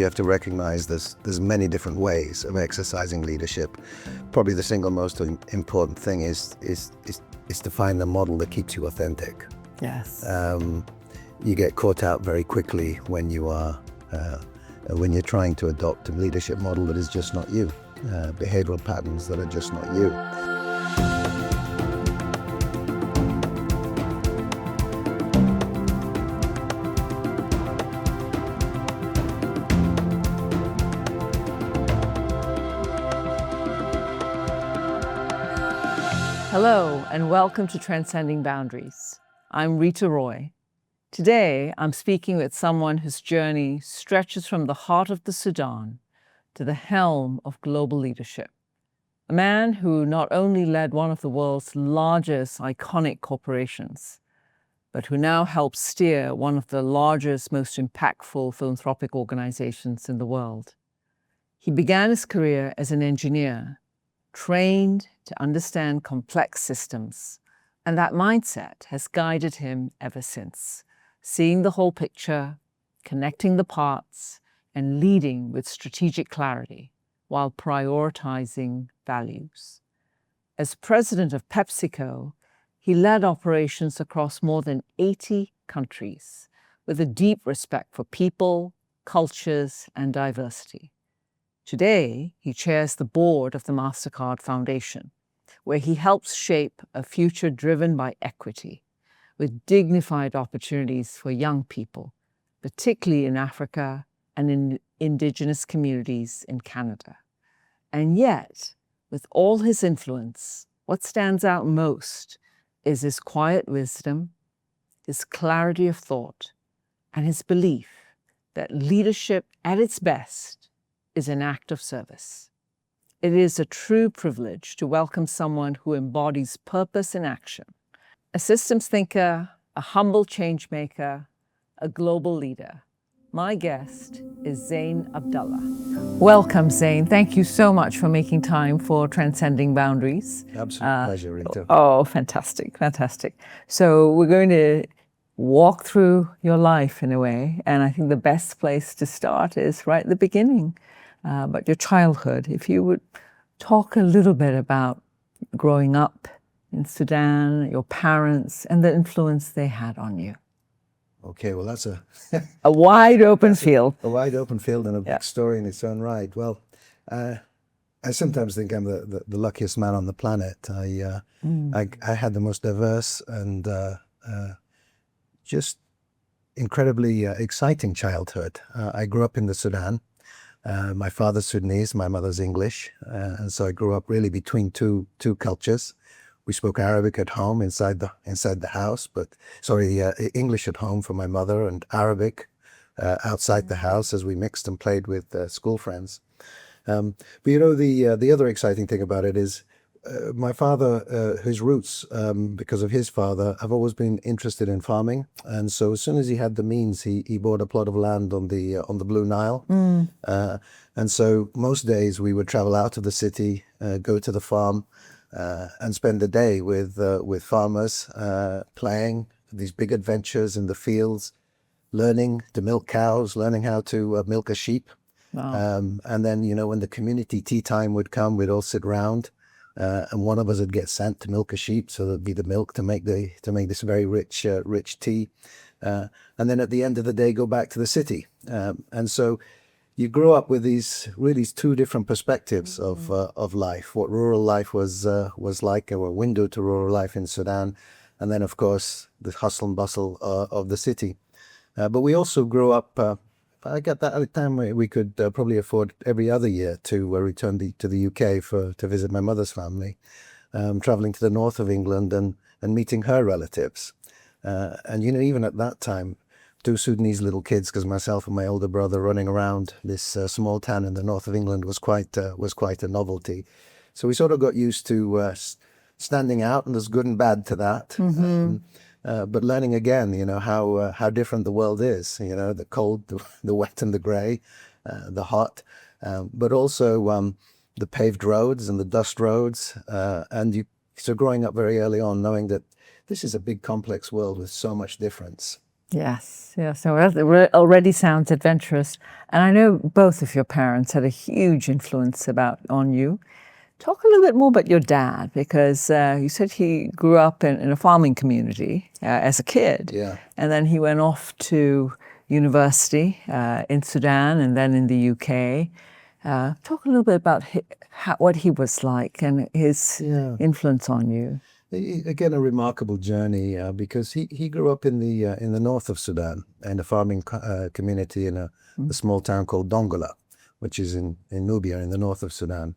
you have to recognize there's many different ways of exercising leadership. Probably the single most important thing is to find a model that keeps you authentic. Yes. You get caught out very quickly when you're trying to adopt a leadership model that is just not you, behavioral patterns that are just not you. Hello, and welcome to Transcending Boundaries. I'm Reeta Roy. Today, I'm speaking with someone whose journey stretches from the heart of the Sudan to the helm of global leadership. A man who not only led one of the world's largest iconic corporations, but who now helps steer one of the largest, most impactful philanthropic organizations in the world. He began his career as an engineer, trained to understand complex systems, and that mindset has guided him ever since, seeing the whole picture, connecting the parts, and leading with strategic clarity while prioritizing values. As president of PepsiCo, he led operations across more than 80 countries with a deep respect for people, cultures, and diversity. Today, he chairs the board of the Mastercard Foundation, where he helps shape a future driven by equity, with dignified opportunities for young people, particularly in Africa and in indigenous communities in Canada. And yet, with all his influence, what stands out most is his quiet wisdom, his clarity of thought, and his belief that leadership at its best is an act of service. It is a true privilege to welcome someone who embodies purpose in action, a systems thinker, a humble change maker, a global leader. My guest is Zein Abdalla. Welcome, Zein. Thank you so much for making time for Transcending Boundaries. Absolute pleasure, Rita. Oh, fantastic, fantastic. So we're going to walk through your life in a way, and I think the best place to start is right at the beginning. But your childhood, if you would talk a little bit about growing up in Sudan, your parents, and the influence they had on you. Okay, well, that's a wide open field. A wide open field and a big story in its own right. Well, I sometimes think I'm the luckiest man on the planet. I had the most diverse and just incredibly exciting childhood. I grew up in the Sudan. My father's Sudanese, my mother's English, and so I grew up really between two cultures. We spoke Arabic at home inside the house, English at home for my mother and Arabic outside the house as we mixed and played with school friends. But you know, the other exciting thing about it is my father, his roots, because of his father, have always been interested in farming, and so as soon as he had the means, he bought a plot of land on the Blue Nile, and so most days we would travel out of the city, go to the farm, and spend the day with farmers, playing these big adventures in the fields, learning to milk cows, learning how to milk a sheep. Wow. And then, you know, when the community tea time would come, we'd all sit round. And one of us would get sent to milk a sheep, so there'd be the milk to make this very rich tea, and then at the end of the day go back to the city. And so you grow up with these two different perspectives of life. What rural life was like, or a window to rural life in Sudan, and then of course the hustle and bustle of the city. But we also grew up. I got that at the time we could probably afford every other year to return to the UK to visit my mother's family, traveling to the north of England and meeting her relatives. And you know, even at that time, two Sudanese little kids, because myself and my older brother running around this small town in the north of England was quite a novelty. So we sort of got used to standing out, and there's good and bad to that. Mm-hmm. But learning again, you know, how different the world is, you know, the cold, the wet and the grey, the hot, but also the paved roads and the dust roads. So growing up very early on, knowing that this is a big complex world with so much difference. Yes, yes. So that already sounds adventurous. And I know both of your parents had a huge influence on you. Talk a little bit more about your dad, because you said he grew up in a farming community as a kid. Yeah. And then he went off to university in Sudan and then in the UK. Talk a little bit about what he was like and his influence on you. Again, a remarkable journey because he grew up in the north of Sudan in a farming community in a small town called Dongola, which is in Nubia in the north of Sudan.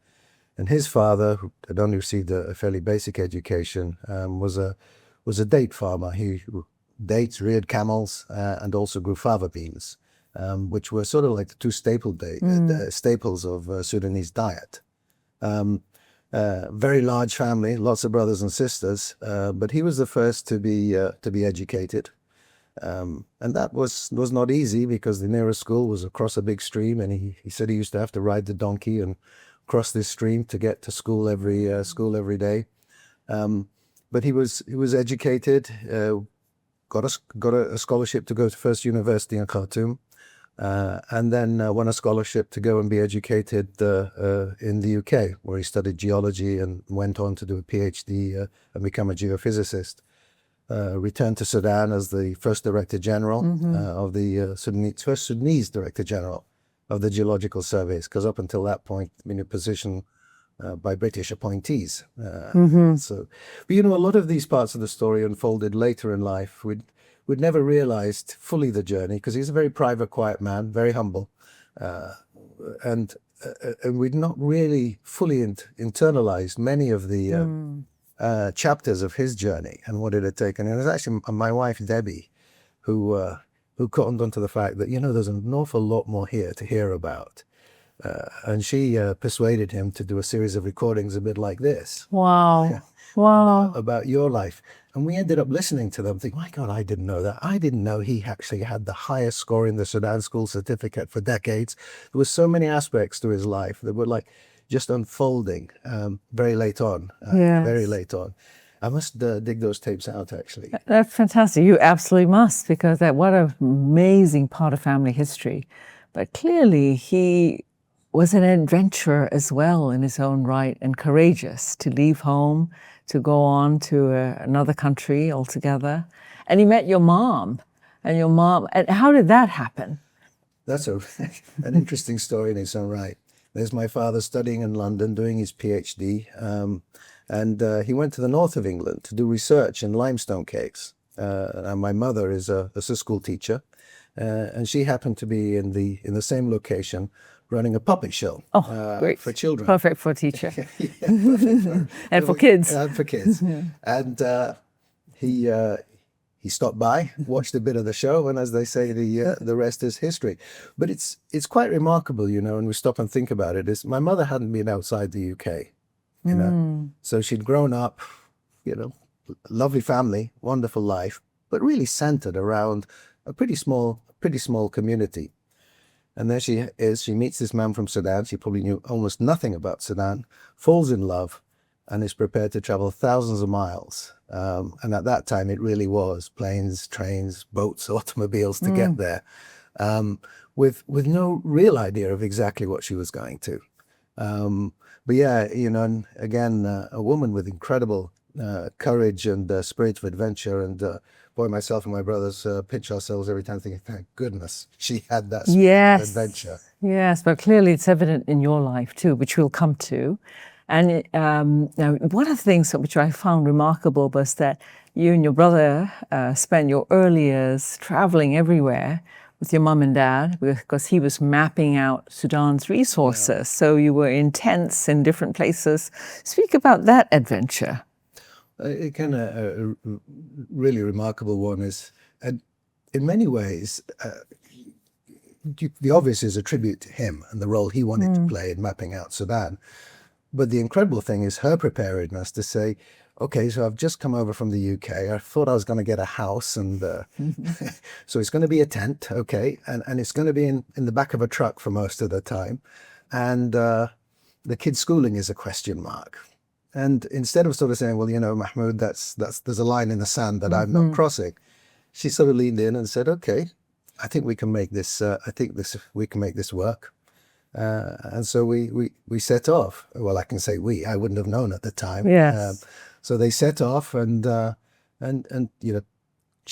And his father, who had only received a fairly basic education, was a date farmer. He dates, reared camels, and also grew fava beans, which were sort of like the two staples of Sudanese diet. Very large family, lots of brothers and sisters, but he was the first to be educated, and that was not easy because the nearest school was across a big stream, and he said he used to have to ride the donkey and cross this stream to get to school every day. But he was educated, got a scholarship to go to First University in Khartoum. And then won a scholarship to go and be educated in the UK, where he studied geology and went on to do a PhD and become a geophysicist. Returned to Sudan as the first Director General of the first Sudanese Director General of the Geological Surveys, because up until that point, been a position by British appointees. So, but a lot of these parts of the story unfolded later in life. We'd never realized fully the journey because he's a very private, quiet man, very humble. And we'd not really fully internalized many of the chapters of his journey and what it had taken. And it was actually my wife, Debbie, who cottoned onto the fact that, there's an awful lot more here to hear about. And she persuaded him to do a series of recordings a bit like this. Wow. Wow. About your life. And we ended up listening to them, thinking, my God, I didn't know that. I didn't know he actually had the highest score in the Sudan School Certificate for decades. There were so many aspects to his life that were like just unfolding very late on. Very late on. I must dig those tapes out, actually. That's fantastic. You absolutely must, because what an amazing part of family history. But clearly he was an adventurer as well in his own right, and courageous to leave home, to go on to another country altogether. And he met your mom. And how did that happen? That's an interesting story in its own right. There's my father studying in London, doing his PhD. And he went to the north of England to do research in limestone caves. And my mother is a school teacher. And she happened to be in the same location running a puppet show great. For children. Perfect for a teacher. And for kids. And for kids. And he stopped by, watched a bit of the show, and as they say, the rest is history. But it's quite remarkable, when we stop and think about it, is my mother hadn't been outside the UK, So she'd grown up, lovely family, wonderful life, but really centered around a pretty small community. And there she is. She meets this man from Sudan. She probably knew almost nothing about Sudan, falls in love, and is prepared to travel thousands of miles. And at that time, it really was planes, trains, boats, automobiles to get there, with no real idea of exactly what she was going to. But and again, a woman with incredible courage and spirit of adventure. And boy, myself and my brothers pinch ourselves every time thinking, thank goodness she had that spirit of adventure. Yes, but clearly it's evident in your life too, which we'll come to. And now, one of the things which I found remarkable was that you and your brother spent your early years traveling everywhere with your mum and dad, because he was mapping out Sudan's resources. So you were in tents in different places. Speak about that adventure. A kind of really remarkable one is, and in many ways, the obvious is a tribute to him and the role he wanted to play in mapping out Sudan. But the incredible thing is her preparedness to say, okay, so I've just come over from the UK. I thought I was going to get a house, and so it's going to be a tent, okay, and it's going to be in the back of a truck for most of the time. And the kids' schooling is a question mark. And instead of sort of saying, well, Mahmoud, there's a line in the sand that I'm not crossing, she sort of leaned in and said, "Okay, I think we can make this. We can make this work." And so we set off. Well, I can say we. I wouldn't have known at the time. Yes. So they set off, and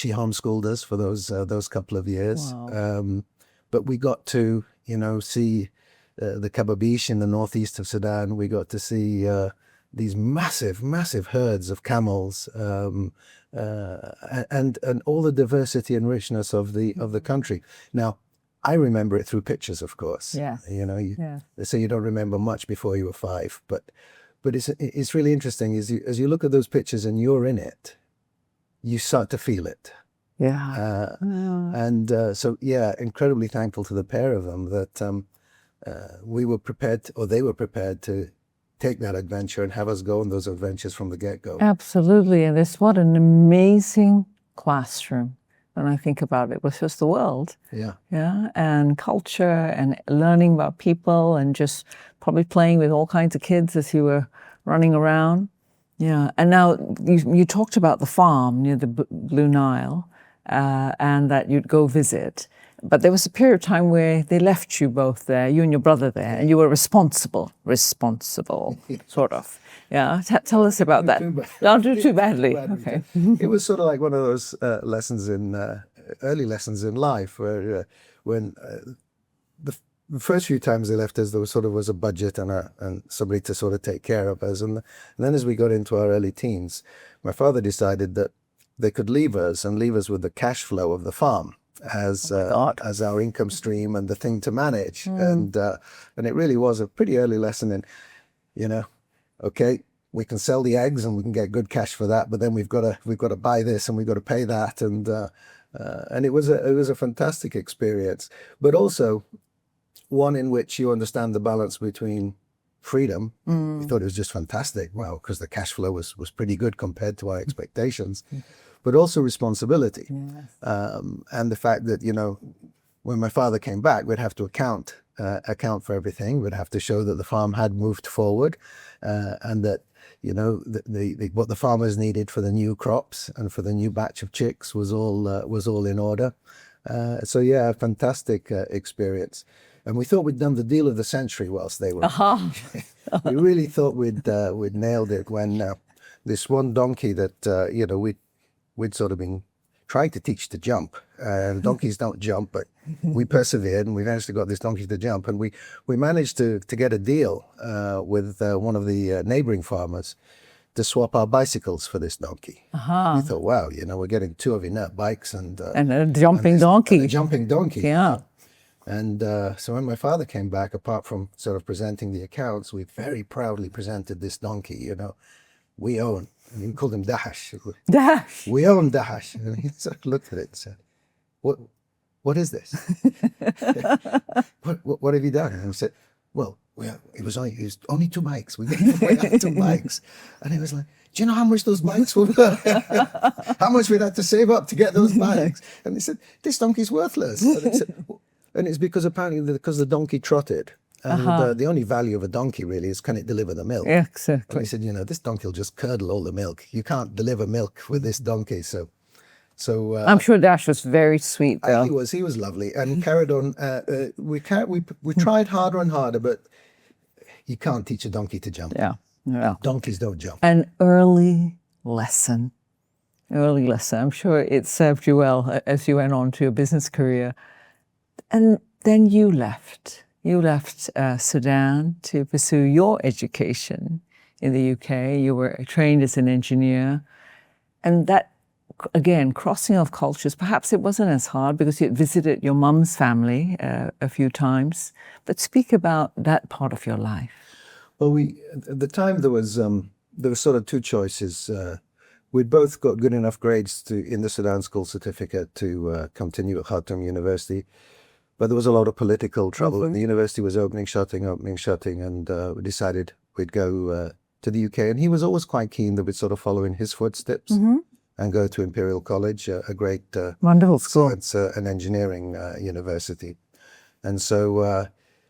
she homeschooled us for those couple of years. Wow. But we got to see the Kababish in the northeast of Sudan. We got to see these massive herds of camels, and all the diversity and richness of the country. Now, I remember it through pictures, of course. Yes. They say you don't remember much before you were 5, but it's really interesting as you look at those pictures and you're in it, you start to feel it. Yeah. And so, incredibly thankful to the pair of them that we were prepared, or they were prepared to take that adventure and have us go on those adventures from the get-go. Absolutely. And what an amazing classroom. When I think about it, was just the world. Yeah. Yeah. And culture and learning about people and just probably playing with all kinds of kids as you were running around. Yeah. And now you talked about the farm near the Blue Nile and that you'd go visit. But there was a period of time where they left you both there, you and your brother there, and you were responsible, sort of. Yeah, tell us about that. Don't do too badly. Okay. It was sort of like one of those lessons in early lessons in life, where when the first few times they left us, there was a budget and somebody to sort of take care of us, and then as we got into our early teens, my father decided that they could leave us with the cash flow of the farm as our income stream and the thing to manage, and it really was a pretty early lesson in, okay, we can sell the eggs and we can get good cash for that, but then we've got to buy this and we've got to pay that, and it was a fantastic experience, but also one in which you understand the balance between freedom. We thought it was just fantastic, well, because the cash flow was pretty good compared to our expectations, but also responsibility. Yes. And the fact that when my father came back, we'd have to account for everything. We'd have to show that the farm had moved forward, and that what the farmers needed for the new crops and for the new batch of chicks was all in order. So a fantastic experience. And we thought we'd done the deal of the century whilst they were. We really thought we'd nailed it when this one donkey that we'd sort of been trying to teach to jump. Donkeys don't jump, but we persevered and we eventually got this donkey to jump. And we managed to get a deal with one of the neighboring farmers to swap our bicycles for this donkey. We thought, wow, we're getting 2 of inert bikes and a jumping donkey. And a jumping donkey. Yeah. And so when my father came back, apart from sort of presenting the accounts, we very proudly presented this donkey, we own. And he called him Dahash. Dahash. We own Dahash. And he sort of looked at it and said, what is this? what have you done? And I said, well, it was only 2 bikes. We gave away 2 bikes. And he was like, do you know how much those bikes were worth? How much we'd had to save up to get those bikes? And he said, this donkey's worthless. And I said, and it's because the donkey trotted. And the only value of a donkey really is, can it deliver the milk? Yeah, exactly. And he said, this donkey will just curdle all the milk. You can't deliver milk with this donkey. So I'm sure Dash was very sweet, though. He was lovely and carried on. We tried harder and harder, but you can't teach a donkey to jump. Yeah. Donkeys don't jump. An early lesson. I'm sure it served you well as you went on to your business career. And then you left. You left Sudan to pursue your education in the UK. You were trained as an engineer. And that, again, crossing of cultures, perhaps it wasn't as hard because you had visited your mum's family a few times. But speak about that part of your life. Well, at the time there was sort of 2 choices. We'd both got good enough grades in the Sudan School Certificate to continue at Khartoum University. But there was a lot of political trouble. The university was opening, shutting, and we decided we'd go to the UK. And he was always quite keen that we'd sort of follow in his footsteps and go to Imperial College, a great wonderful school. It's an engineering university. And so,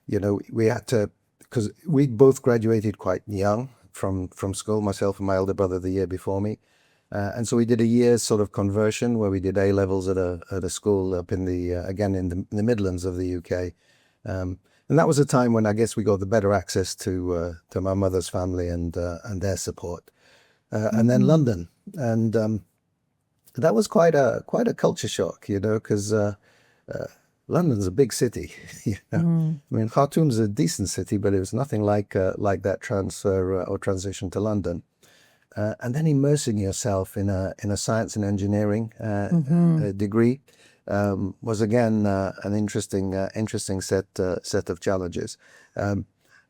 we had to, because we both graduated quite young from school, myself and my elder brother the year before me. And so we did a year's sort of conversion where we did A levels at a school up in the Midlands of the UK. And that was a time when I guess we got the better access to my mother's family and their support. And then London, and that was quite a culture shock, because London's a big city. I mean, Khartoum's a decent city, but it was nothing like that transfer or transition to London. And then immersing yourself in a science and engineering degree was again an interesting set of challenges.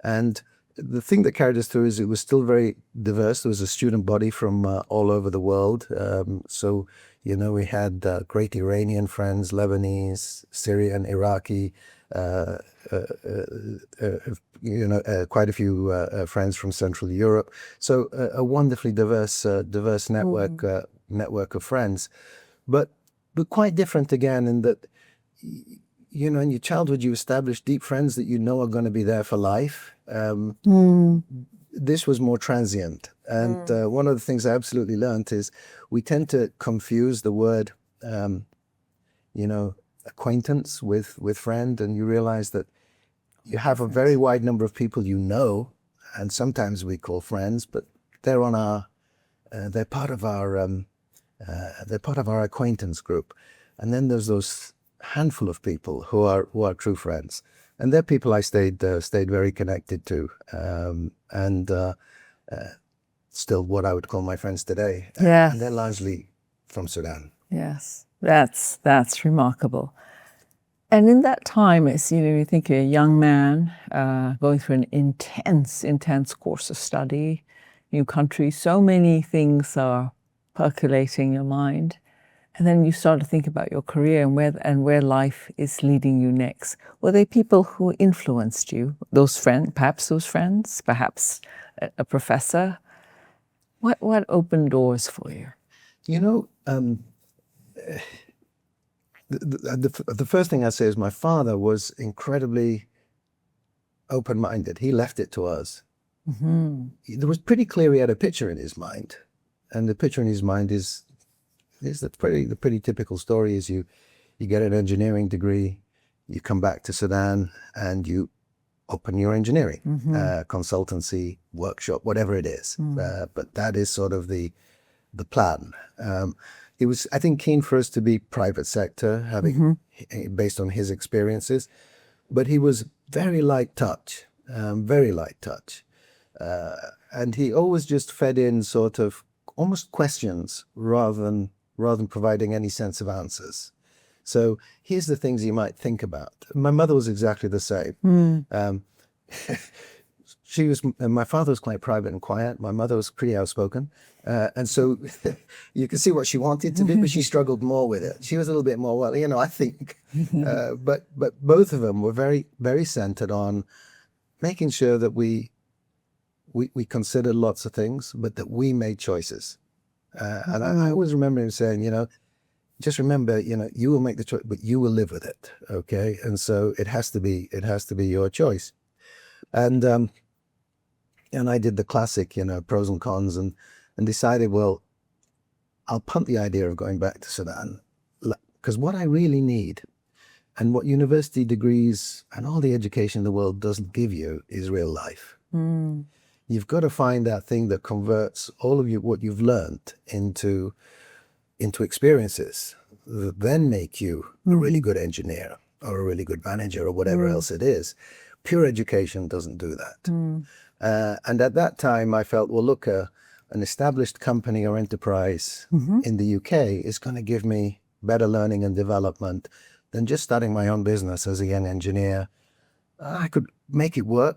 And the thing that carried us through is it was still very diverse. There was a student body from all over the world. So we had great Iranian friends, Lebanese, Syrian, Iraqi, quite a few friends from Central Europe. So a wonderfully diverse network of friends, but quite different again in that, in your childhood you establish deep friends that are going to be there for life. This was more transient, and one of the things I absolutely learned is we tend to confuse the word, acquaintance with friend, and you realize that you have a very wide number of people and sometimes we call friends, but they're part of our acquaintance group, and then there's those handful of people who are true friends, and they're people I stayed very connected to, and still what I would call my friends today. Yeah, and they're largely from Sudan. Yes, that's remarkable. And in that time, it's, you think you're a young man going through an intense course of study, new country, so many things are percolating your mind. And then you start to think about your career and where life is leading you next. Were there people who influenced you? Perhaps a professor? What opened doors for you? The first thing I say is my father was incredibly open-minded. He left it to us. There was pretty clear he had a picture in his mind, and the picture in his mind is the pretty typical story. Is you get an engineering degree, you come back to Sudan, and you open your engineering consultancy workshop, whatever it is. But that is sort of the plan. He was, I think, keen for us to be private sector, based on his experiences, but he was very light touch, and he always just fed in sort of almost questions rather than providing any sense of answers. So here's the things you might think about. My mother was exactly the same. My father was quite private and quiet. My mother was pretty outspoken. And so you can see what she wanted to do, but she struggled more with it. She was a little bit more, I think. But both of them were very, very centered on making sure that we considered lots of things, but that we made choices. And I always remember him saying, just remember, you will make the choice, but you will live with it. Okay. And so it has to be your choice. And I did the classic, pros and cons, and decided, well, I'll punt the idea of going back to Sudan, because what I really need, and what university degrees and all the education in the world doesn't give you, is real life. You've got to find that thing that converts all of what you've learned into experiences that then make you a really good engineer or a really good manager or whatever else it is. Pure education doesn't do that. And at that time, I felt, well, look, an established company or enterprise in the UK is going to give me better learning and development than just starting my own business as a young engineer. I could make it work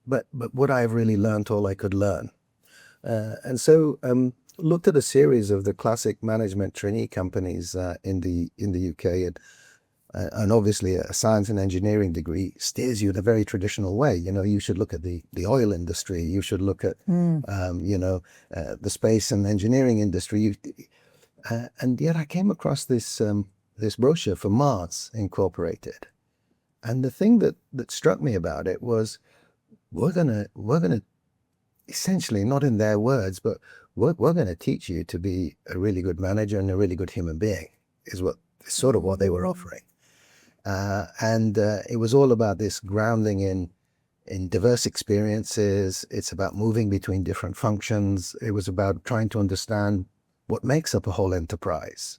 but would I have really learned all I could learn? And so looked at a series of the classic management trainee companies in the UK, and obviously a science and engineering degree steers you in a very traditional way. You should look at the oil industry, you should look at the space and engineering industry, and yet I came across this brochure for Mars Incorporated, and the thing that struck me about it was we're gonna essentially, not in their words, but we're going to teach you to be a really good manager and a really good human being, is sort of what they were offering. And it was all about this grounding in diverse experiences. It's about moving between different functions. It was about trying to understand what makes up a whole enterprise.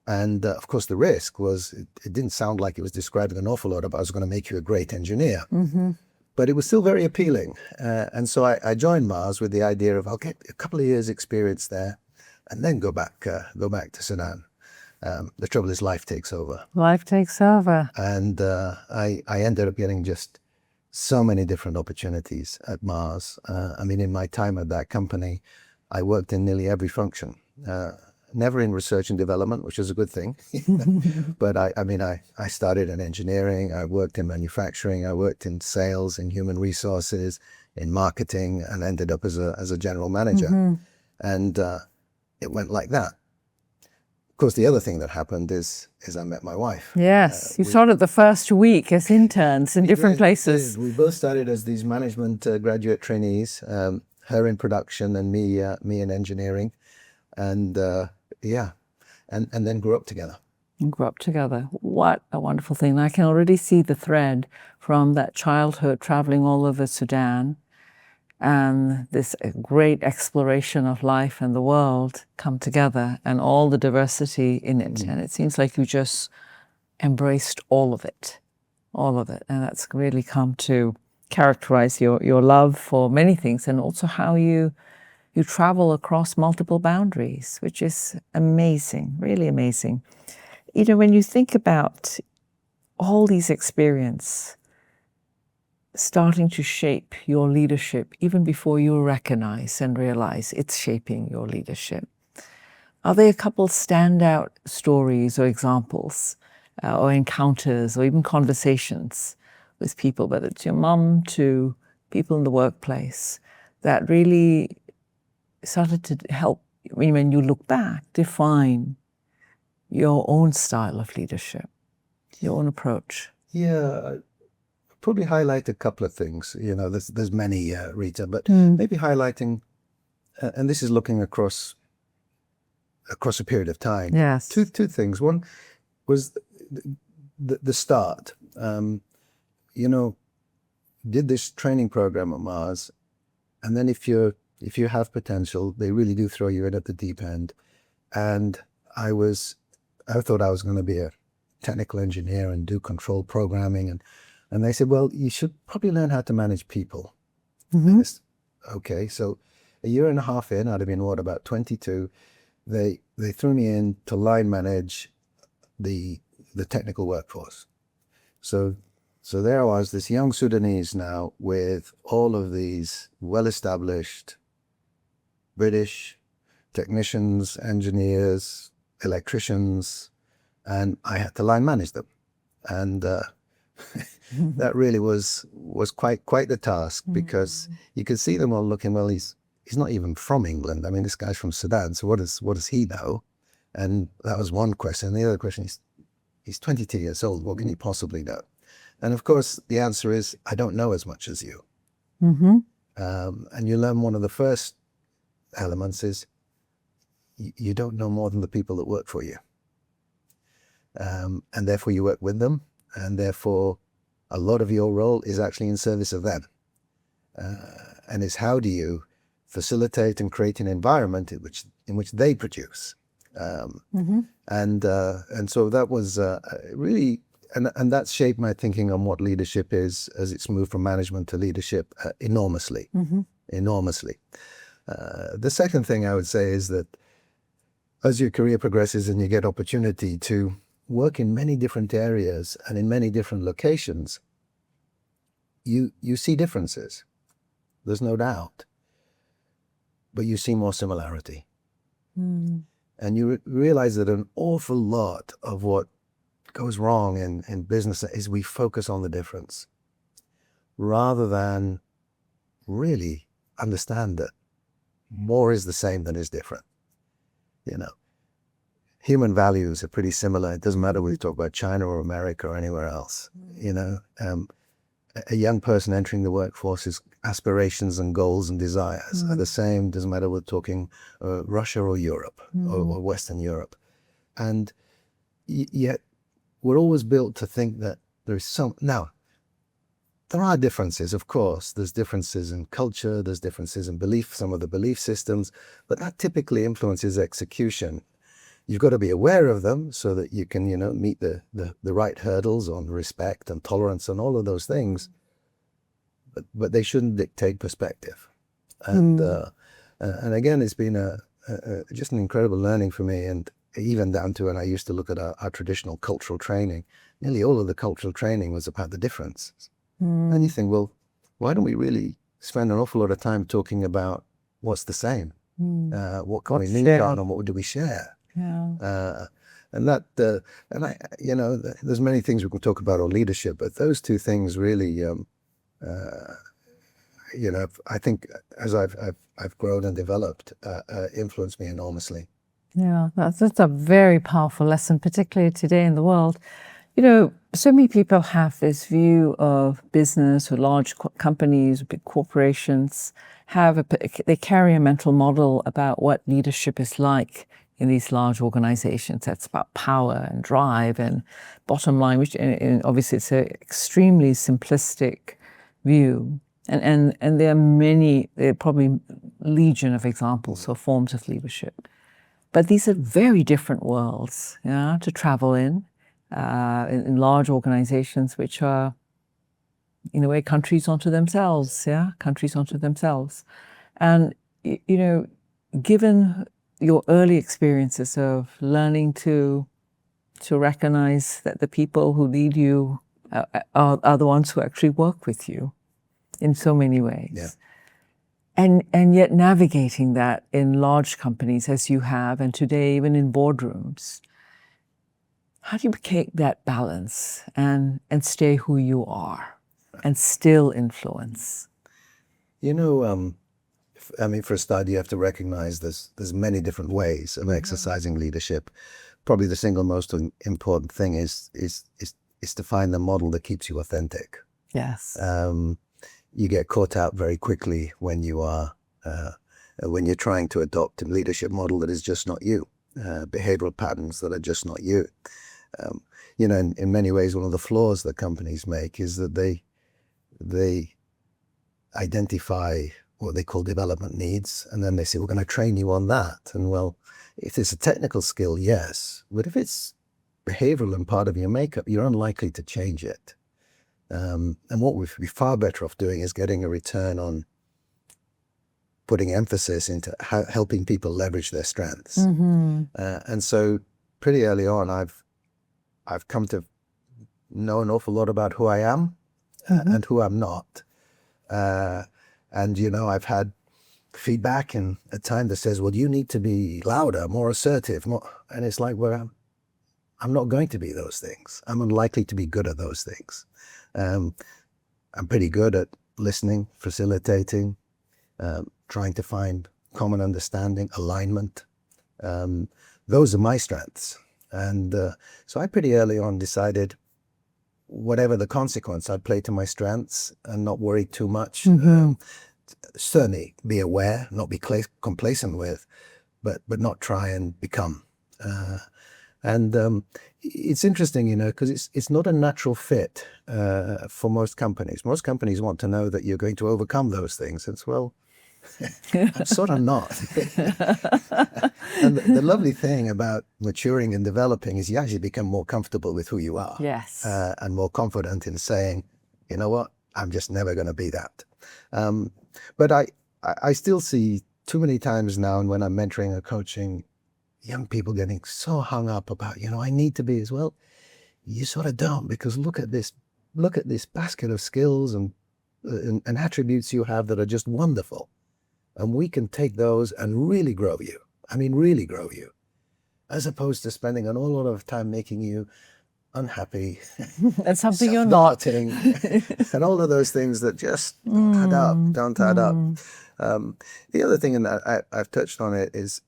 And of course, the risk was it didn't sound like it was describing an awful lot about I was going to make you a great engineer. But it was still very appealing. And so I joined Mars with the idea of I'll get a couple of years experience there and then go back to Sudan. The trouble is life takes over. Life takes over. And I ended up getting just so many different opportunities at Mars. I mean, in my time at that company, I worked in nearly every function. Never in research and development, which is a good thing. But I started in engineering, I worked in manufacturing, I worked in sales, in human resources, in marketing, and ended up as a general manager. And it went like that. Of course, the other thing that happened is I met my wife. Yes, you started the first week as interns in different places. We both started as these management graduate trainees, her in production and me in engineering. And and then grew up together. And grew up together. What a wonderful thing. I can already see the thread from that childhood traveling all over Sudan and this great exploration of life and the world come together and all the diversity in it. And it seems like you just embraced all of it. And that's really come to characterize your love for many things and also how you travel across multiple boundaries, which is amazing, really amazing. You know, when you think about all these experiences starting to shape your leadership, even before you recognize and realize it's shaping your leadership, are there a couple standout stories or examples or encounters or even conversations with people, whether it's your mom to people in the workplace, that really started to help, when you look back, define your own style of leadership, your own approach? Yeah, I'd probably highlight a couple of things. You know, there's many, Rita, but maybe highlighting, and this is looking across a period of time. Yes. Two things. One was the start. You know, did this training program at Mars, and then if you have potential, they really do throw you in at the deep end. And I thought I was going to be a technical engineer and do control programming. And they said, well, you should probably learn how to manage people. Okay, so a year and a half in, I'd have been, about 22, they threw me in to line manage the technical workforce. So there I was, this young Sudanese now with all of these well-established British technicians, engineers, electricians, and I had to line manage them. And that really was quite the task, because you could see them all looking, well, he's not even from England. I mean, this guy's from Sudan, so what does he know? And that was one question. And the other question is, he's 22 years old. What can he possibly know? And of course, the answer is, I don't know as much as you. And you learn one of the first elements is you don't know more than the people that work for you. And therefore you work with them, and therefore a lot of your role is actually in service of them. And it's how do you facilitate and create an environment in which they produce. And so that was really, and that's shaped my thinking on what leadership is as it's moved from management to leadership enormously. The second thing I would say is that as your career progresses and you get opportunity to work in many different areas and in many different locations, you see differences. There's no doubt. But you see more similarity. And you realize that an awful lot of what goes wrong in business is we focus on the difference rather than really understand that more is the same than is different. You know, human values are pretty similar. It doesn't matter whether you talk about China or America or anywhere else, you know. a young person entering the workforce's aspirations and goals and desires are the same, doesn't matter we're talking Russia or Europe or Western Europe. And yet we're always built to think that there is some... Now, there are differences, of course. There's differences in culture, there's differences in belief, some of the belief systems, but that typically influences execution. You've got to be aware of them so that you can, meet the right hurdles on respect and tolerance and all of those things. But they shouldn't dictate perspective. And again, it's been just an incredible learning for me. And even down to when I used to look at our traditional cultural training, nearly all of the cultural training was about the difference. And you think, well, why don't we really spend an awful lot of time talking about what's the same? What can we lean on and what do we share? Yeah. And that, there's many things we can talk about on leadership, but those two things really, I think as I've grown and developed, influenced me enormously. Yeah, that's a very powerful lesson, particularly today in the world. So many people have this view of business or large companies, big corporations, they carry a mental model about what leadership is like in these large organizations. That's about power and drive and bottom line, which obviously it's an extremely simplistic view. And there are probably legion of examples or forms of leadership. But these are very different worlds, to travel in large organizations, which are, in a way, countries unto themselves, countries unto themselves. And, given your early experiences of learning to recognize that the people who lead you are the ones who actually work with you in so many ways. Yeah. And yet navigating that in large companies as you have, and today even in boardrooms, how do you keep that balance and stay who you are and still influence? For a start, you have to recognize there's many different ways of exercising leadership. Probably the single most important thing is to find the model that keeps you authentic. Yes. You get caught out very quickly when you're trying to adopt a leadership model that is just not you, behavioral patterns that are just not you. In many ways, one of the flaws that companies make is that they identify what they call development needs, and then they say, we're going to train you on that. And well, if it's a technical skill, yes, but if it's behavioral and part of your makeup, you're unlikely to change it. And what we'd be far better off doing is getting a return on putting emphasis into helping people leverage their strengths. And so pretty early on, I've come to know an awful lot about who I am and who I'm not. And, I've had feedback and at times that says, well, you need to be louder, more assertive, more. And it's like, well, I'm not going to be those things. I'm unlikely to be good at those things. I'm pretty good at listening, facilitating, trying to find common understanding, alignment. Those are my strengths. And so I pretty early on decided whatever the consequence, I'd play to my strengths and not worry too much. Certainly be aware, not be complacent with, but not try and become. And it's interesting, because it's not a natural fit for most companies. Most companies want to know that you're going to overcome those things. It's, well, I'm sort of not. And the lovely thing about maturing and developing is you actually become more comfortable with who you are. Yes. And more confident in saying, you know what, I'm just never going to be that. But I still see too many times now, and when I'm mentoring or coaching, young people getting so hung up about, I need to be as well. You sort of don't, because look at this basket of skills and attributes you have that are just wonderful. And we can take those and really grow you. I mean, really grow you, as opposed to spending an awful lot of time making you unhappy. That's something you're not. And all of those things that just don't add up. The other thing, and I've touched on it, is,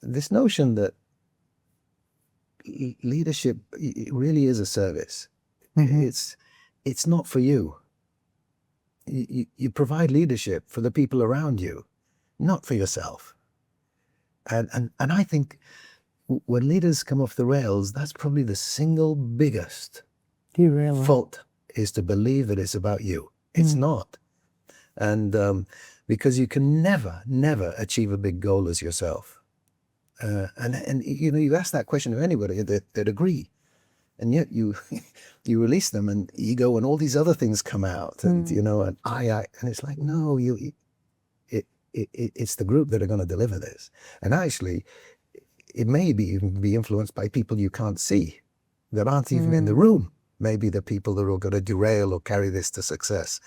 this notion that leadership really is a service. it's not for you. You provide leadership for the people around you, not for yourself. And I think when leaders come off the rails, that's probably the single biggest fault, is to believe that it's about you. It's not. And because you can never achieve a big goal as yourself. And you ask that question of anybody that agree, and yet you release them, and ego and all these other things come out, and and and it's like, no, it's the group that are going to deliver this. And actually, it may even be influenced by people you can't see, that aren't even in the room. Maybe the people that are going to derail or carry this to success.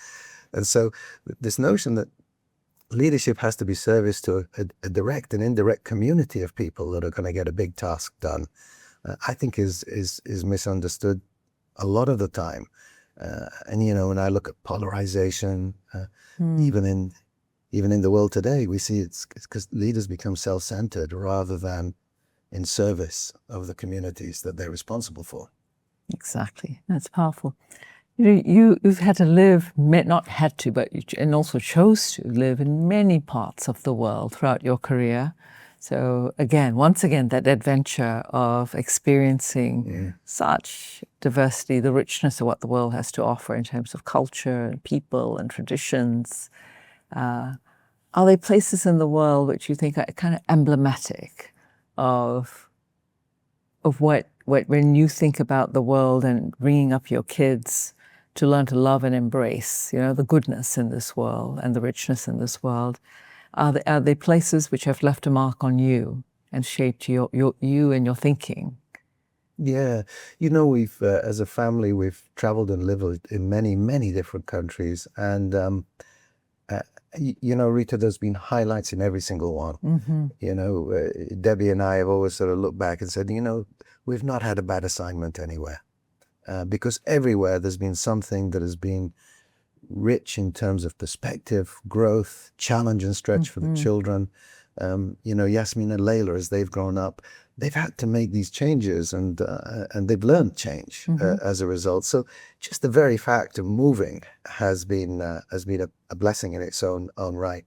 And so this notion that leadership has to be service to a direct and indirect community of people that are going to get a big task done, I think is misunderstood a lot of the time. And when I look at polarization, even in the world today, we see it's because leaders become self-centered rather than in service of the communities that they're responsible for. Exactly. That's powerful. You've had to live, not had to, but and also chose to live in many parts of the world throughout your career. So once again, that adventure of experiencing such diversity, the richness of what the world has to offer in terms of culture and people and traditions. Are there places in the world which you think are kind of emblematic of what when you think about the world and bringing up your kids to learn to love and embrace, the goodness in this world and the richness in this world? Are there places which have left a mark on you and shaped you and your thinking? Yeah, we've as a family, we've traveled and lived in many different countries, and Reeta, there's been highlights in every single one. Debbie and I have always sort of looked back and said, we've not had a bad assignment anywhere, because everywhere there's been something that has been rich in terms of perspective, growth, challenge and stretch for the children. Yasmin and Layla, as they've grown up, they've had to make these changes, and they've learned change as a result. So just the very fact of moving has been a blessing in its own right.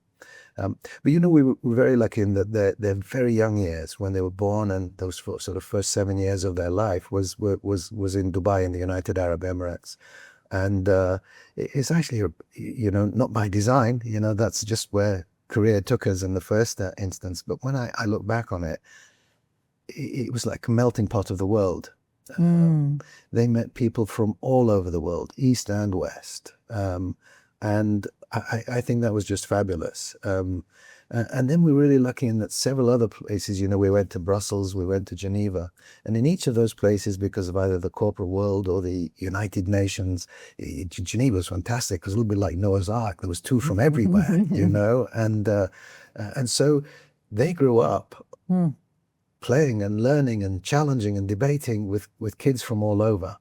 But we were very lucky in that their very young years, when they were born, and those sort of first 7 years of their life was in Dubai in the United Arab Emirates. And it's actually, not by design, that's just where career took us in the first instance. But when I look back on it, it was like a melting pot of the world. They met people from all over the world, East and West. And I think that was just fabulous. And then we were really lucky in that several other places, we went to Brussels, we went to Geneva. And in each of those places, because of either the corporate world or the United Nations, Geneva was fantastic. It was a little bit like Noah's Ark. There was two from everywhere, and so they grew up playing and learning and challenging and debating with kids from all over.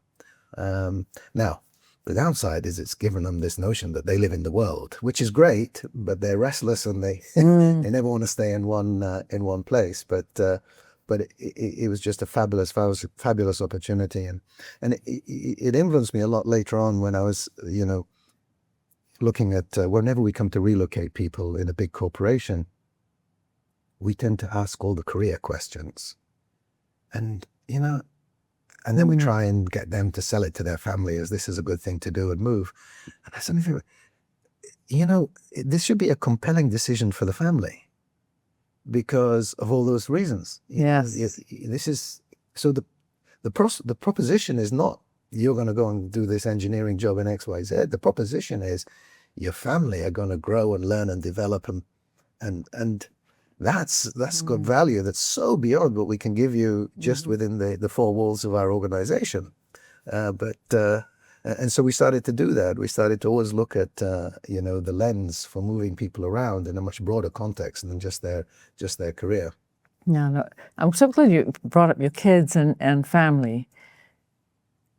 Now, the downside is it's given them this notion that they live in the world, which is great, but they're restless and they they never want to stay in one place. But it was just a fabulous opportunity, and it influenced me a lot later on when I was looking at whenever we come to relocate people in a big corporation, we tend to ask all the career questions, and and then we try and get them to sell it to their family as this is a good thing to do and move. And I suddenly think, this should be a compelling decision for the family because of all those reasons. Yes. This is so the proposition is not you're going to go and do this engineering job in XYZ. The proposition is your family are going to grow and learn and develop and that's got value that's so beyond what we can give you just within the four walls of our organization. And so we started to do that. We started to always look at the lens for moving people around in a much broader context than just their career. No, I'm so glad you brought up your kids and family.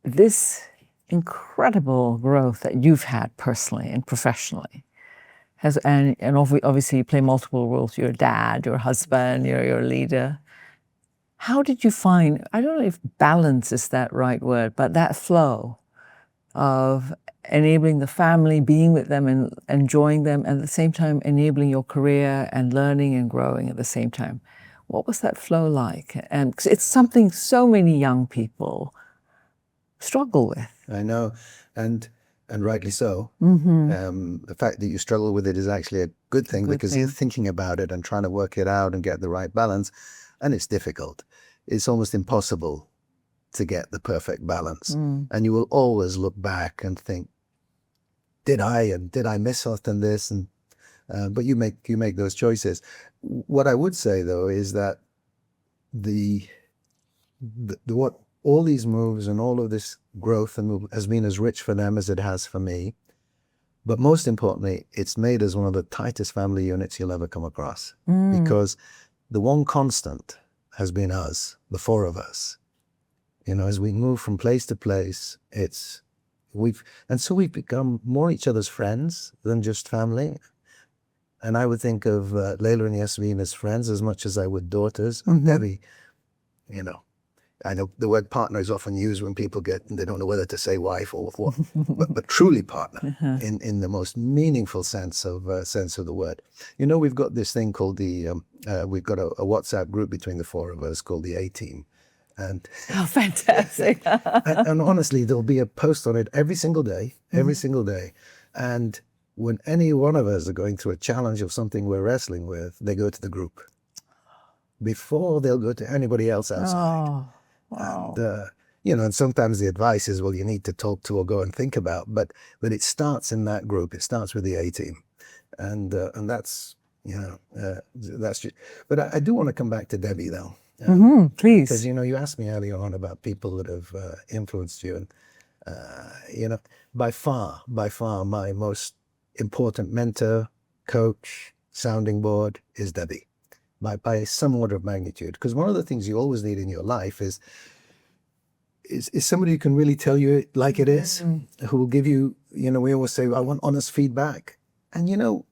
This incredible growth that you've had personally and professionally. And obviously you play multiple roles. You're a dad, you're a husband, you're a leader. How did you find, I don't know if balance is that right word, but that flow of enabling the family, being with them and enjoying them, and at the same time enabling your career and learning and growing at the same time. What was that flow like? And 'cause it's something so many young people struggle with. I know, and rightly so. The fact that you struggle with it is actually a good thing, because you're thinking about it and trying to work it out and get the right balance, and it's difficult. It's almost impossible to get the perfect balance, and you will always look back and think, did I miss something this? And but you make those choices. What I would say though is that the what all these moves and all of this growth and move has been as rich for them as it has for me. But most importantly, it's made us one of the tightest family units you'll ever come across, because the one constant has been us, the four of us. You know, as we move from place to place, we've become more each other's friends than just family. And I would think of Layla and Yasmin as friends as much as I would daughters. Debbie, you know, I know the word partner is often used when people they don't know whether to say wife or what, but truly partner in the most meaningful sense of the word. You know, we've got this thing called we've got a WhatsApp group between the four of us called the A-Team. And oh, fantastic. and honestly, there'll be a post on it every single day. And when any one of us are going through a challenge of something we're wrestling with, they go to the group before they'll go to anybody else outside. Oh, wow. And, you know, and sometimes the advice is, well, you need to talk to or go and think about, but it starts in that group. It starts with the A-Team. And that's, you know, that's just, but I do want to come back to Debbie though. Please. Because, you know, you asked me earlier on about people that have influenced you. And, you know, by far, my most important mentor, coach, sounding board is Debbie, by some order of magnitude. Because one of the things you always need in your life is somebody who can really tell you it like it is, who will give you, you know, we always say, I want honest feedback. And, you know,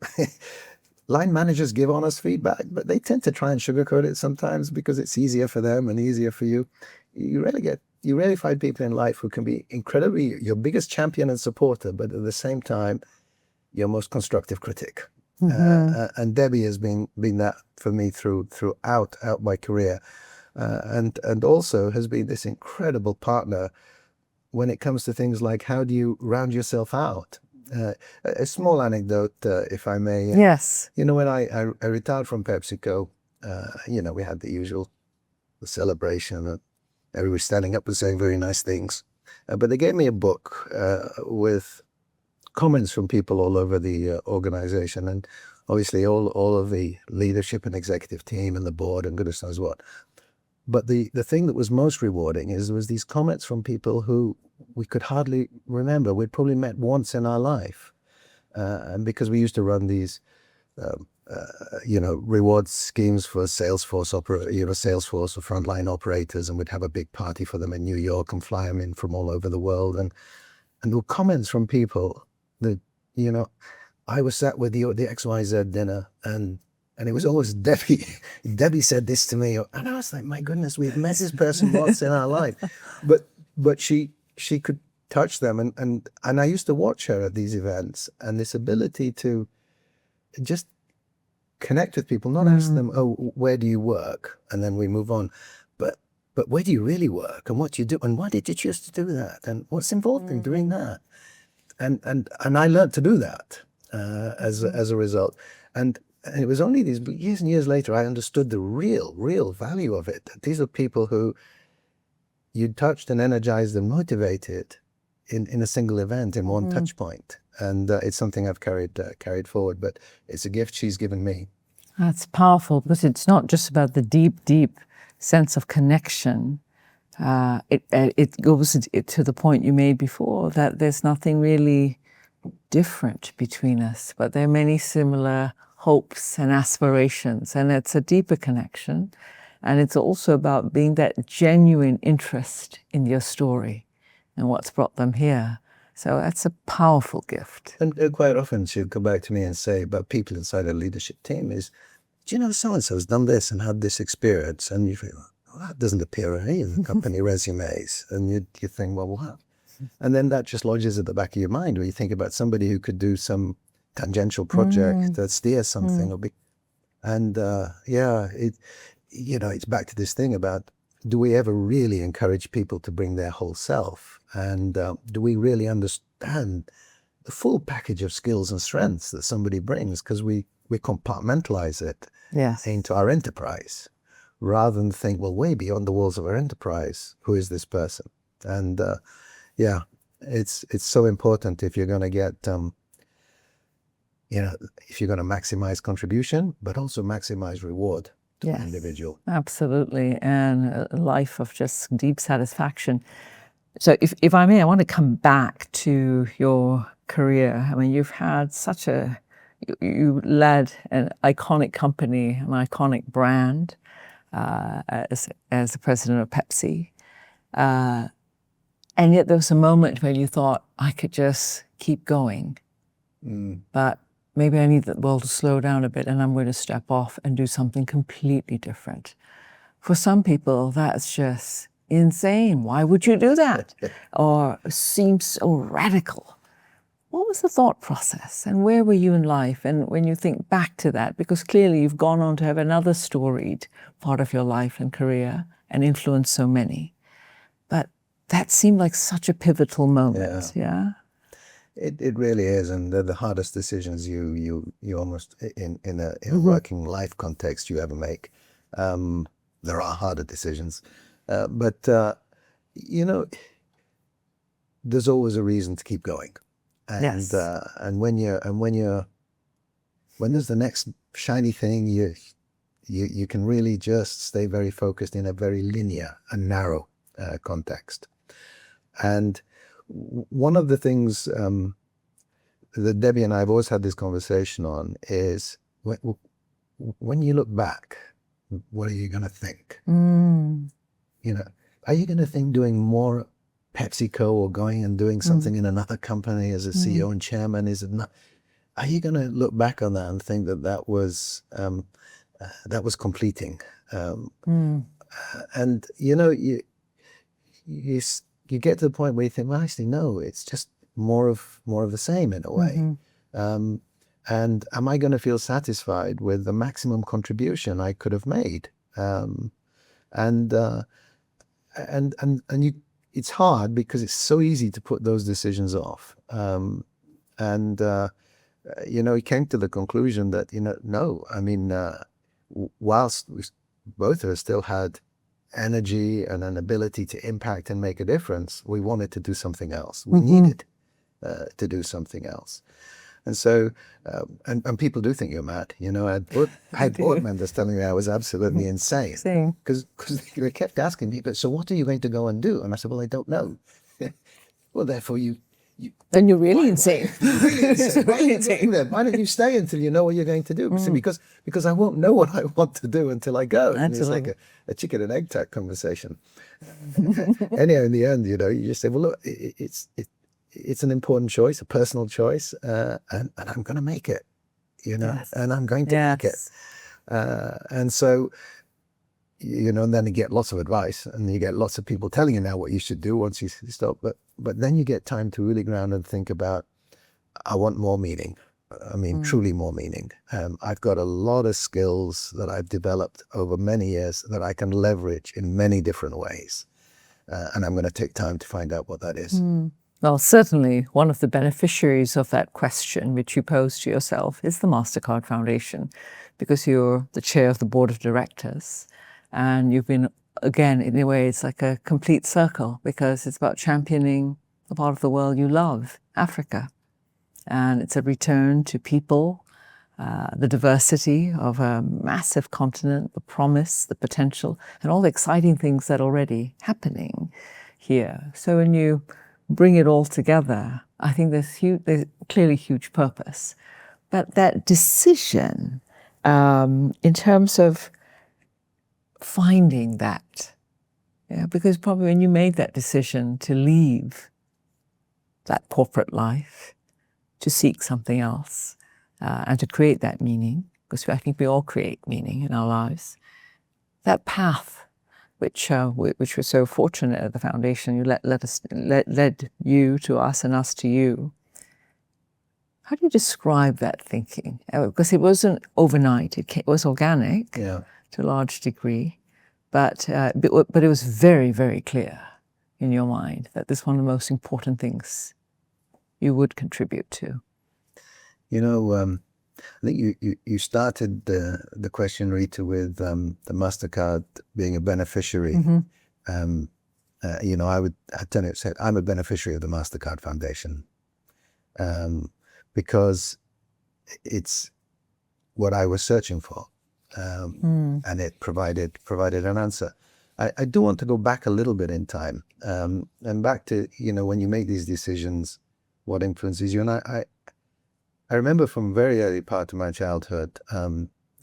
line managers give honest feedback, but they tend to try and sugarcoat it sometimes because it's easier for them and easier for you. You rarely find people in life who can be incredibly your biggest champion and supporter, but at the same time, your most constructive critic. And Debbie has been that for me throughout my career, and also has been this incredible partner when it comes to things like how do you round yourself out. A small anecdote, if I may. Yes. You know, when I retired from PepsiCo, you know, we had the usual celebration, and everybody standing up and saying very nice things. But they gave me a book with comments from people all over the organization, and obviously all of the leadership and executive team and the board and goodness knows what. But the thing that was most rewarding was these comments from people who we could hardly remember. We'd probably met once in our life. And because we used to run these, you know, reward schemes for Salesforce or frontline operators, and we'd have a big party for them in New York and fly them in from all over the world. And there were comments from people that, you know, I was sat with the XYZ dinner, and it was always Debbie. Debbie said this to me, and I was like, my goodness, we've met this person once in our life, but she could touch them, and I used to watch her at these events, and this ability to just connect with people, not ask them, oh, where do you work, and then we move on, but where do you really work, and what do you do, and why did you choose to do that, and what's involved in doing that, and I learned to do that as a result, and it was only these years and years later I understood the real value of it. These are people who you touched and energized and motivated in a single event, in one touch point. And it's something I've carried forward, but it's a gift she's given me. That's powerful, because it's not just about the deep sense of connection. It goes to the point you made before, that there's nothing really different between us, but there are many similar hopes and aspirations, and it's a deeper connection. And it's also about being that genuine interest in your story and what's brought them here. So that's a powerful gift. And quite often she'll come back to me and say about people inside a leadership team is, do you know, so-and-so's done this and had this experience? And you feel, well, that doesn't appear on any of the company resumes. And you think, well, what? And then that just lodges at the back of your mind where you think about somebody who could do some tangential project that steers something. It's back to this thing about, do we ever really encourage people to bring their whole self? And do we really understand the full package of skills and strengths that somebody brings? Because we compartmentalize it into our enterprise, rather than think, well, way beyond the walls of our enterprise, who is this person? And it's so important if you're going to get, if you're going to maximize contribution, but also maximize reward to an individual. Absolutely. And a life of just deep satisfaction. So if I may, I want to come back to your career. I mean, you've had you led an iconic company, an iconic brand as the president of Pepsi. And yet there was a moment when you thought, I could just keep going. But maybe I need the world to slow down a bit and I'm going to step off and do something completely different. For some people, that's just insane. Why would you do that? Or seems so radical. What was the thought process and where were you in life? And when you think back to that, because clearly you've gone on to have another storied part of your life and career and influenced so many. But that seemed like such a pivotal moment. Yeah. It really is, and they're the hardest decisions you almost in a working life context you ever make. There are harder decisions, but there's always a reason to keep going, and when there's the next shiny thing, you can really just stay very focused in a very linear and narrow context. And one of the things that Debbie and I have always had this conversation on is when you look back, what are you going to think? Are you going to think doing more PepsiCo or going and doing something in another company as a CEO and chairman? Is it not? Are you going to look back on that and think that was completing? And you get to the point where you think, well, actually, no, it's just more of the same in a way. And am I going to feel satisfied with the maximum contribution I could have made? It's hard because it's so easy to put those decisions off. He came to the conclusion that, no, I mean, whilst we both of us still had energy and an ability to impact and make a difference, we wanted to do something else. We needed to do something else. And so, and people do think you're mad. I had board members telling me I was absolutely insane. Because they kept asking me, but so what are you going to go and do? And I said, well, I don't know. Well, therefore then you're really insane. Why don't you stay until you know what you're going to do? Because I won't know what I want to do until I go. And it's like a chicken and egg type conversation. Anyhow, in the end, you just say, well, look, it's an important choice, a personal choice, and I'm going to make it, and I'm going to make it. And so, and then you get lots of advice and you get lots of people telling you now what you should do once you stop. But then you get time to really ground and think about, I want more meaning. I mean, truly more meaning. I've got a lot of skills that I've developed over many years that I can leverage in many different ways. And I'm going to take time to find out what that is. Well, certainly one of the beneficiaries of that question which you posed to yourself is the Mastercard Foundation, because you're the chair of the board of directors. And you've been, again, in a way, it's like a complete circle because it's about championing the part of the world you love, Africa. And it's a return to people, the diversity of a massive continent, the promise, the potential, and all the exciting things that are already happening here. So when you bring it all together, I think there's clearly huge purpose. But that decision, in terms of finding that, because probably when you made that decision to leave that corporate life, to seek something else, and to create that meaning, because I think we all create meaning in our lives, that path which we're so fortunate at the foundation. You led you to us and us to you. How do you describe that thinking? Because it wasn't overnight. It was organic to a large degree, but it was very, very clear in your mind that this is one of the most important things you would contribute to. You know, I think you started the question, Reeta, with the Mastercard being a beneficiary. You know, I'd turn it and say I'm a beneficiary of the Mastercard Foundation because it's what I was searching for, and it provided an answer. I do want to go back a little bit in time, and back to, you know, when you make these decisions, what influences you. And I remember from a very early part of my childhood,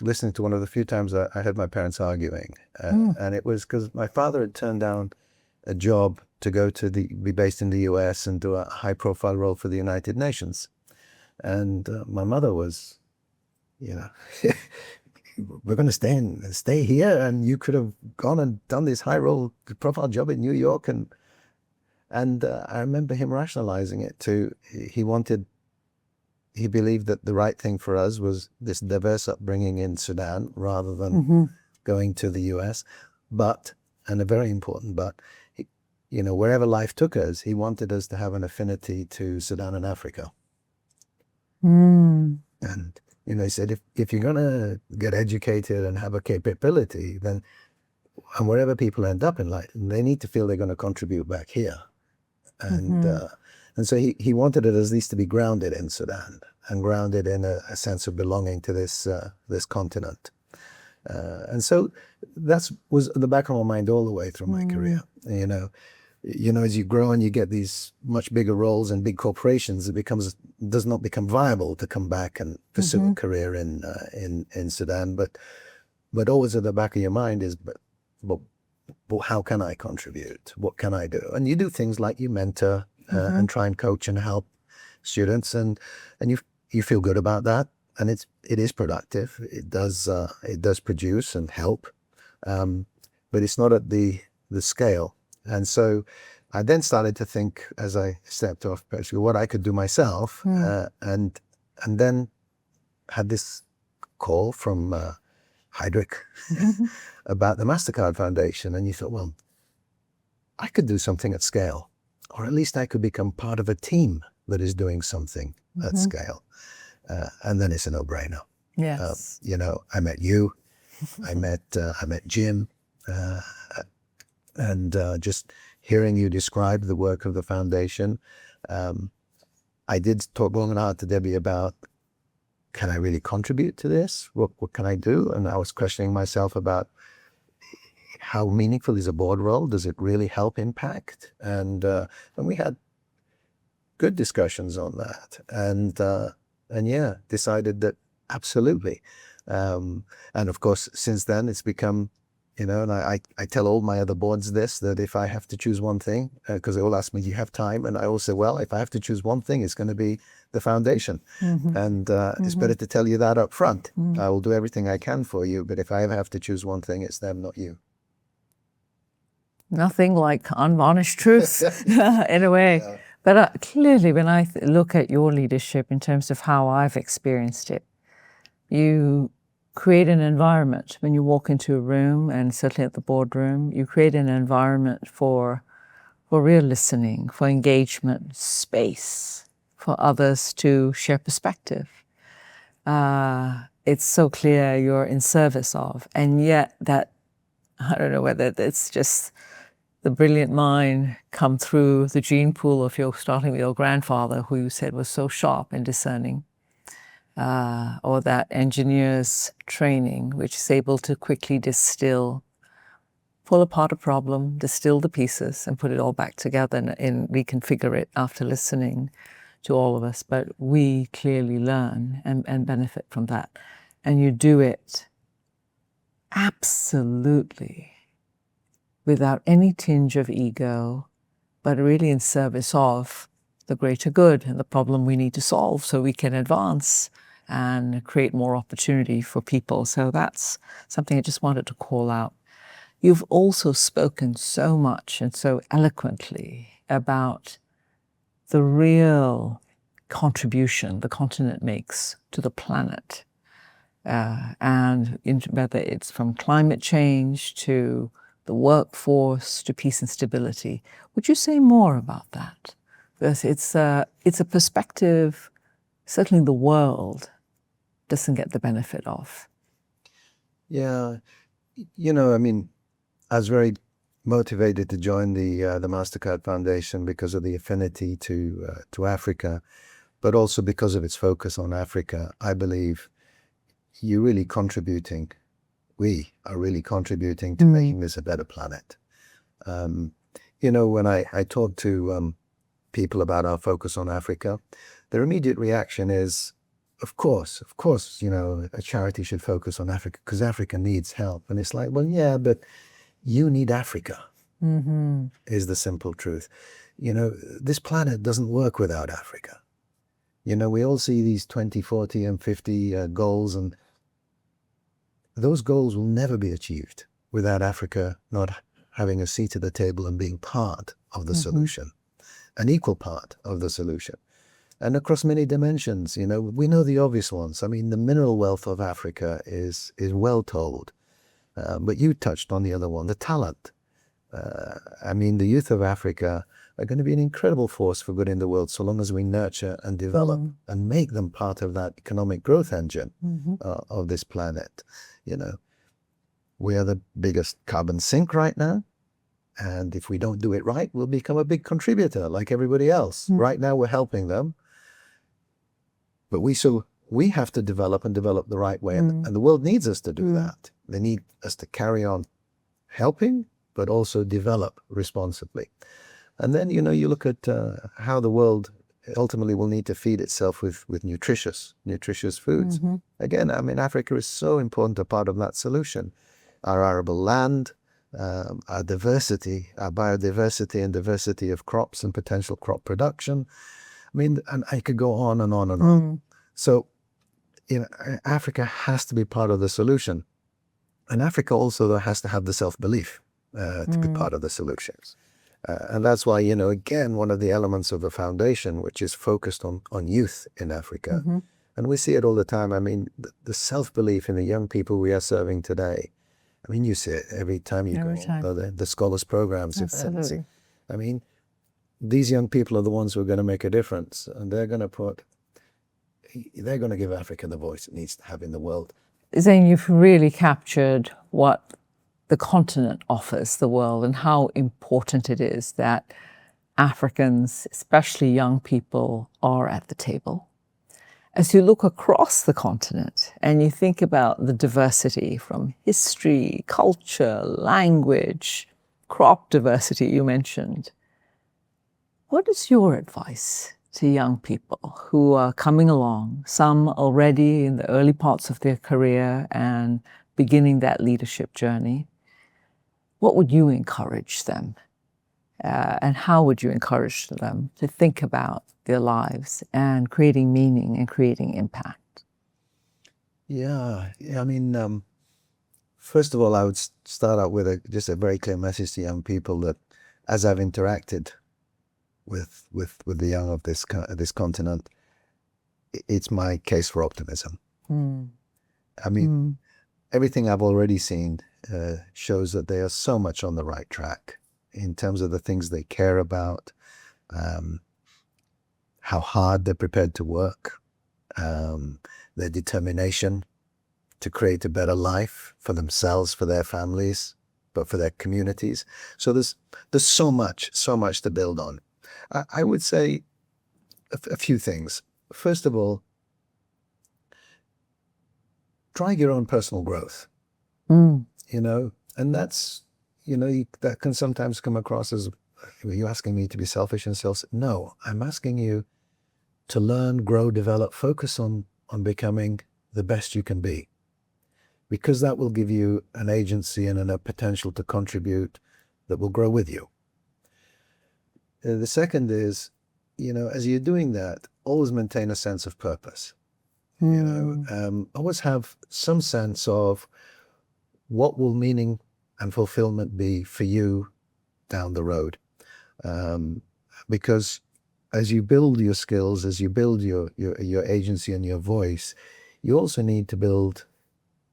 listening to one of the few times I heard my parents arguing, and it was because my father had turned down a job to go to be based in the US and do a high-profile role for the United Nations, and my mother was, you know, we're going to stay here, and you could have gone and done this high-profile job in New York, and I remember him rationalizing it too. He believed that the right thing for us was this diverse upbringing in Sudan rather than going to the US. But, and a very important but, you know, wherever life took us, he wanted us to have an affinity to Sudan and Africa. And, you know, he said, if you're going to get educated and have a capability, then, and wherever people end up in life, they need to feel they're going to contribute back here. And so he wanted it at least to be grounded in Sudan and grounded in a sense of belonging to this continent. And so that was the back of my mind all the way through my career. You know, as you grow and you get these much bigger roles in big corporations, it does not become viable to come back and pursue a career in Sudan. But always at the back of your mind is, but how can I contribute? What can I do? And you do things like you mentor and try and coach and help students, and you feel good about that, and it is productive. It does produce and help, but it's not at the scale. And so I then started to think, as I stepped off PepsiCo, what I could do myself, and then had this call from Heydrich about the Mastercard Foundation, and you thought, well, I could do something at scale, or at least I could become part of a team that is doing something at scale. And then it's a no-brainer. Yes. You know, I met you, I met Jim, and just hearing you describe the work of the foundation, I did talk long and hard to Debbie about, can I really contribute to this? What can I do? And I was questioning myself about how meaningful is a board role? Does it really help impact? And we had good discussions on that, and yeah, decided that absolutely. And of course, since then it's become, you know, and I tell all my other boards this, that if I have to choose one thing, because they all ask me, do you have time? And I all say, well, if I have to choose one thing, it's going to be the foundation. And it's better to tell you that up front. I will do everything I can for you, but if I ever have to choose one thing, it's them, not you. Nothing like unvarnished truth in a way. Yeah. But clearly, when I look at your leadership in terms of how I've experienced it, you create an environment when you walk into a room, and certainly at the boardroom, you create an environment for real listening, for engagement, space, for others to share perspective. It's so clear you're in service of, and yet that, I don't know whether it's just the brilliant mind come through the gene pool of starting with your grandfather, who you said was so sharp and discerning, or that engineer's training, which is able to quickly distill, pull apart a problem, distill the pieces, and put it all back together and reconfigure it after listening to all of us. But we clearly learn and benefit from that. And you do it absolutely without any tinge of ego, but really in service of the greater good and the problem we need to solve so we can advance and create more opportunity for people. So that's something I just wanted to call out. You've also spoken so much and so eloquently about the real contribution the continent makes to the planet. And whether it's from climate change to the workforce to peace and stability. Would you say more about that? Because it's a perspective certainly the world doesn't get the benefit of. Yeah, I mean, I was very motivated to join the Mastercard Foundation because of the affinity to Africa, but also because of its focus on Africa. I believe we are really contributing to making this a better planet. When I talk to people about our focus on Africa, their immediate reaction is, of course, a charity should focus on Africa because Africa needs help. And it's like, well, yeah, but you need Africa, is the simple truth. This planet doesn't work without Africa. We all see these 20, 40, and 50 goals, and those goals will never be achieved without Africa not having a seat at the table and being part of the solution, an equal part of the solution. And across many dimensions, we know the obvious ones. I mean, the mineral wealth of Africa is well told. But you touched on the other one, the talent. I mean, the youth of Africa are going to be an incredible force for good in the world so long as we nurture and develop and make them part of that economic growth engine of this planet. We are the biggest carbon sink right now. And if we don't do it right, we'll become a big contributor like everybody else. Right now, we're helping them. But we have to develop the right way. And the world needs us to do that. They need us to carry on helping, but also develop responsibly. And then, you look at how the world ultimately will need to feed itself with nutritious foods. Again, I mean, Africa is so important a part of that solution. Our arable land, our diversity, our biodiversity and diversity of crops and potential crop production. I mean, and I could go on and on and on. So, Africa has to be part of the solution. And Africa also, though, has to have the self-belief to be part of the solutions. And that's why, again, one of the elements of the foundation, which is focused on youth in Africa. And we see it all the time. I mean, the self-belief in the young people we are serving today. I mean, you see it every time you go. The scholars programs. Absolutely. I mean, these young people are the ones who are going to make a difference, and they're going to give Africa the voice it needs to have in the world. Zein, you've really captured what the continent offers the world and how important it is that Africans, especially young people, are at the table. As you look across the continent and you think about the diversity from history, culture, language, crop diversity you mentioned, what is your advice to young people who are coming along, some already in the early parts of their career and beginning that leadership journey? What would you encourage them? And how would you encourage them to think about their lives and creating meaning and creating impact? Yeah, I mean, first of all, I would start out with just a very clear message to young people that as I've interacted with the young of this continent, it's my case for optimism. I mean, everything I've already seen shows that they are so much on the right track in terms of the things they care about, how hard they're prepared to work, their determination to create a better life for themselves, for their families, but for their communities. So there's so much to build on. I would say a few things. First of all, try your own personal growth, and that's, that can sometimes come across as, are you asking me to be selfish and self? No, I'm asking you to learn, grow, develop, focus on becoming the best you can be, because that will give you an agency and a potential to contribute that will grow with you. The second is, as you're doing that, always maintain a sense of purpose. Always have some sense of what will meaning and fulfillment be for you down the road? Because as you build your skills, as you build your agency and your voice, you also need to build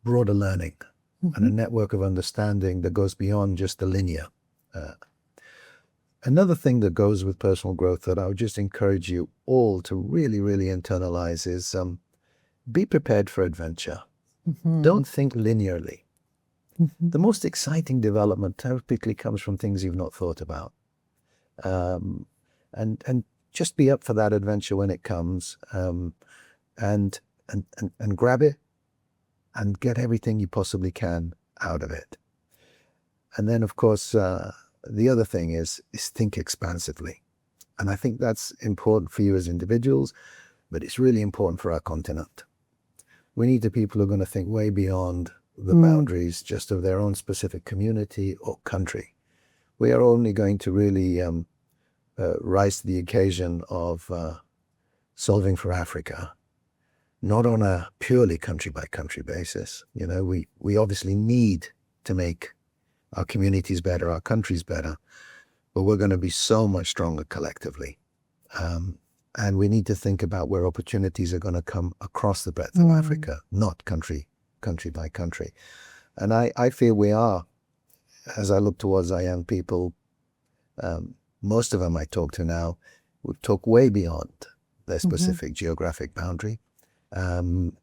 broader learning and a network of understanding that goes beyond just the linear. Another thing that goes with personal growth that I would just encourage you all to really, really internalize is be prepared for adventure. Don't think linearly. The most exciting development typically comes from things you've not thought about. And just be up for that adventure when it comes, and grab it and get everything you possibly can out of it. And then, of course, the other thing is think expansively. And I think that's important for you as individuals, but it's really important for our continent. We need the people who are going to think way beyond the boundaries just of their own specific community or country. We are only going to really rise to the occasion of solving for Africa, not on a purely country-by-country basis. You know, we obviously need to make our communities better, our countries better, but we're going to be so much stronger collectively. And we need to think about where opportunities are going to come across the breadth of Africa, not country by country. And I feel we are, as I look towards our young people, most of them I talk to now would talk way beyond their specific geographic boundary. And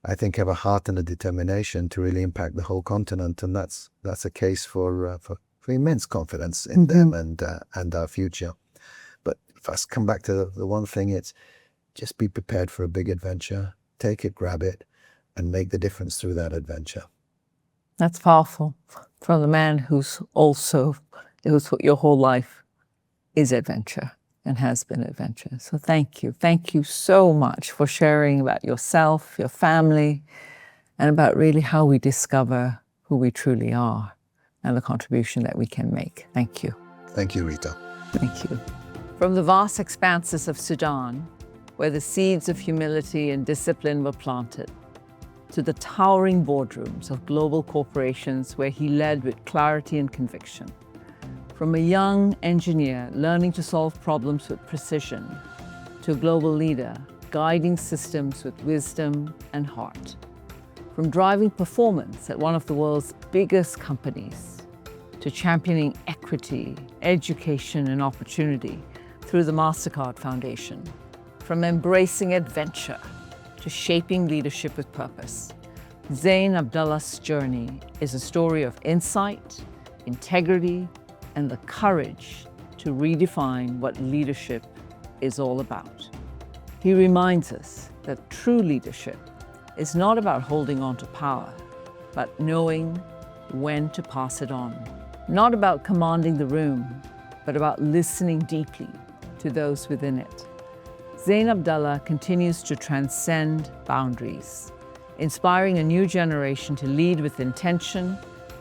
I think have a heart and a determination to really impact the whole continent. And that's a case for immense confidence in them and our future. But if I come back to the one thing, it's just be prepared for a big adventure, take it, grab it, and make the difference through that adventure. That's powerful. From the man whose your whole life is adventure and has been adventure. So thank you. Thank you so much for sharing about yourself, your family, and about really how we discover who we truly are and the contribution that we can make. Thank you. Thank you, Reeta. Thank you. From the vast expanses of Sudan, where the seeds of humility and discipline were planted, to the towering boardrooms of global corporations where he led with clarity and conviction. From a young engineer learning to solve problems with precision, to a global leader guiding systems with wisdom and heart. From driving performance at one of the world's biggest companies, to championing equity, education, and opportunity through the Mastercard Foundation. From embracing adventure to shaping leadership with purpose. Zein Abdalla's journey is a story of insight, integrity, and the courage to redefine what leadership is all about. He reminds us that true leadership is not about holding on to power, but knowing when to pass it on. Not about commanding the room, but about listening deeply to those within it. Zein Abdalla continues to transcend boundaries, inspiring a new generation to lead with intention,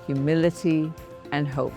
humility, and hope.